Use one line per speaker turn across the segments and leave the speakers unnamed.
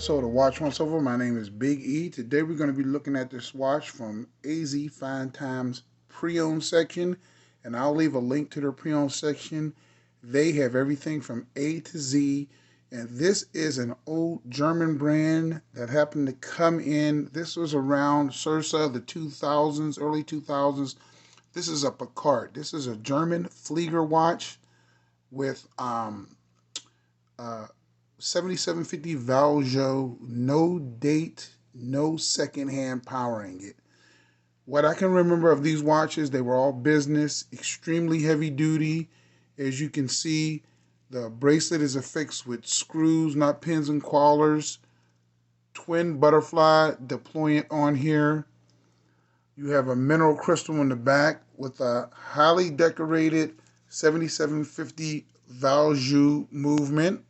episode of Watch Once Over. My name is Big E. Today we're going to be looking at this watch from AZ Fine Times pre-owned section, and I'll leave a link to their pre-owned section. They have everything from A to Z, and this is an old German brand that happened to come in. This was around Circa the 2000s, early 2000s. This is a Pacardt. This is a German Fleiger watch with uh, 7750 Valjoux, no date, no secondhand powering it. What I can remember of these watches, they were all business, extremely heavy duty. As you can see, the bracelet is affixed with screws, not pins and collars. Twin butterfly deployant on here. You have a mineral crystal in the back with a highly decorated 7750 Valjoux movement.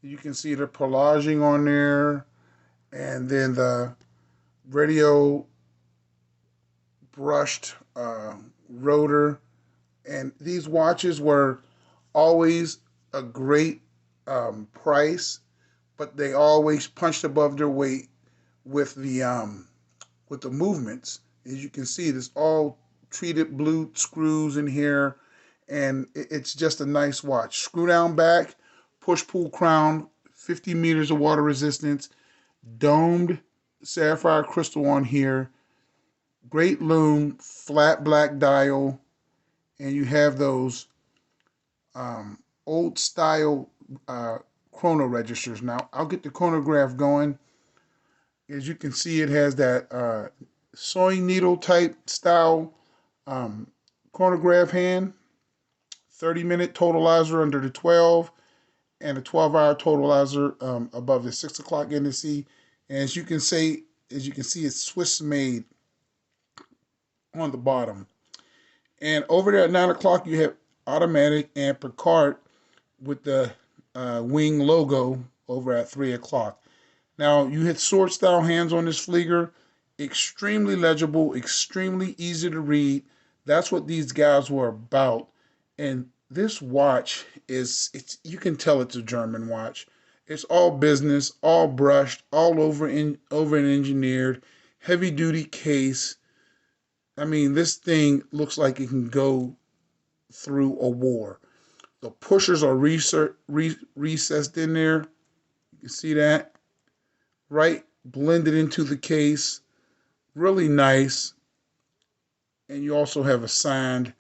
You can see the perlaging on there, and then the radio brushed rotor. And these watches were always a great price, but they always punched above their weight with the movements. As you can see, there's all treated blue screws in here, and it's just a nice watch. Screw down back, push-pull crown, 50 meters of water resistance, domed sapphire crystal on here, great lume, flat black dial, and you have those old style chrono registers. Now, I'll get the chronograph going. As you can see, it has that sewing needle type style chronograph hand, 30-minute totalizer under the 12, and a 12-hour totalizer above the 6 o'clock indice. And as you can see, it's Swiss made on the bottom. And over there at 9 o'clock, you have automatic and Pacardt with the wing logo over at 3 o'clock. Now, you hit sword style hands on this Fleiger. Extremely legible, extremely easy to read. That's what these guys were about. And this watch it's you can tell it's a German watch. It's all business, all brushed, all over and engineered, heavy duty case. I mean, this thing looks like it can go through a war. The pushers are recessed in there. You can see that. Right, blended into the case. Really nice. And you also have a signed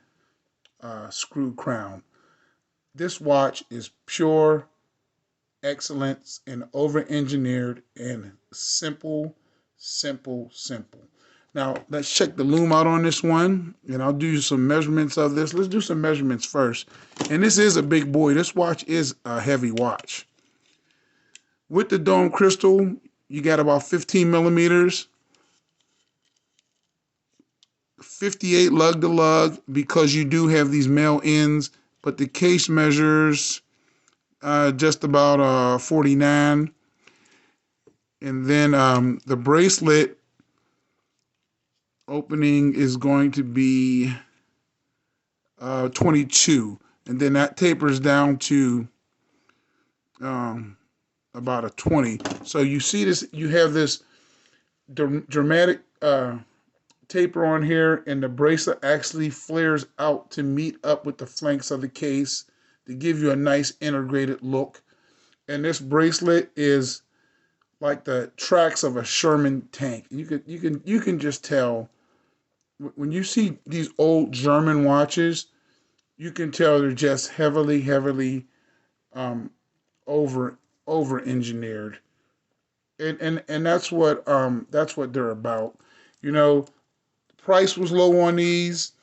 screw crown. This watch is pure excellence and over-engineered and simple, simple, simple. Now, let's check the lume out on this one, and I'll do some measurements of this. Let's do some measurements first. And this is a big boy. This watch is a heavy watch. With the dome crystal, you got about 15 millimeters. 58 lug to lug because you do have these male ends, but the case measures just about 49. And then the bracelet opening is going to be 22. And then that tapers down to about a 20. So you see this, you have this dramatic taper on here, and the bracelet actually flares out to meet up with the flanks of the case to give you a nice integrated look. And this bracelet is like the tracks of a Sherman tank. You can just tell when you see these old German watches, you can tell they're just heavily over engineered. And that's what they're about. You know, price was low on these.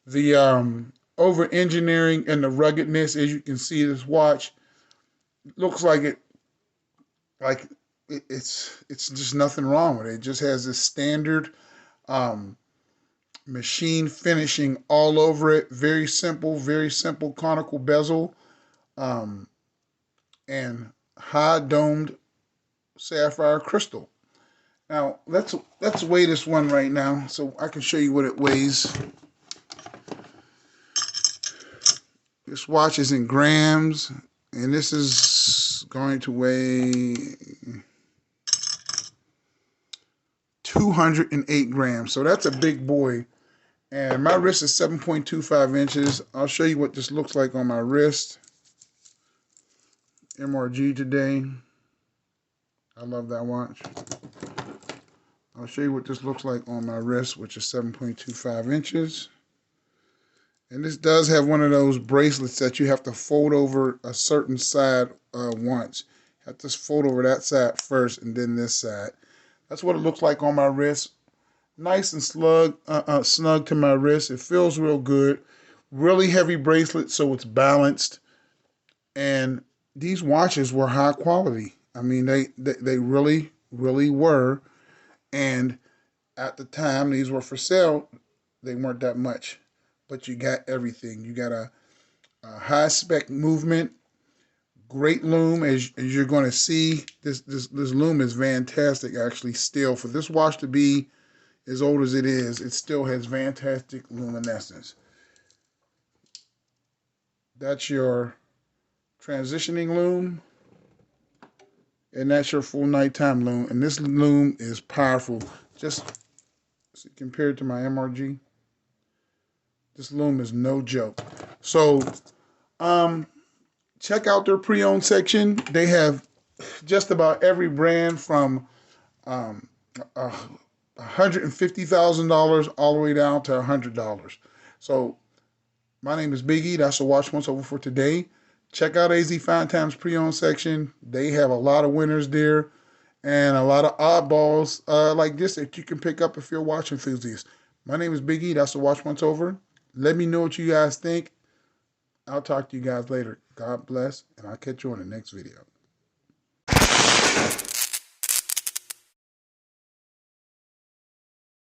The over engineering and the ruggedness, as you can see, this watch looks like it's just nothing wrong with it. It just has this standard machine finishing all over it. Very simple conical bezel, and high domed sapphire crystal. Now, let's weigh this one right now so I can show you what it weighs. This watch is in grams, and this is going to weigh 208 grams. So that's a big boy. And my wrist is 7.25 inches. I'll show you what this looks like on my wrist. MRG today. I love that watch. I'll show you what this looks like on my wrist, which is 7.25 inches. And this does have one of those bracelets that you have to fold over a certain side once. You have to fold over that side first and then this side. That's what it looks like on my wrist. Nice and snug to my wrist. It feels real good. Really heavy bracelet, so it's balanced. And these watches were high quality. I mean, they really, really were. And at the time these were for sale, they weren't that much. But you got everything. You got a high spec movement, great lume, as you're going to see. This lume is fantastic, actually. Still, for this watch to be as old as it is, it still has fantastic luminescence. That's your transitioning lume, and that's your full nighttime lume. And this lume is powerful. Just compared to my MRG, this lume is no joke. So, check out their pre-owned section. They have just about every brand from $150,000 all the way down to $100. So, my name is Biggie. That's the Watch Once Over for today. Check out AZ Fine Times pre-owned section. They have a lot of winners there and a lot of oddballs like this that you can pick up if you're a watch enthusiast. My name is Biggie. That's the Watch Once Over. Let me know what you guys think. I'll talk to you guys later. God bless, and I'll catch you on the next video.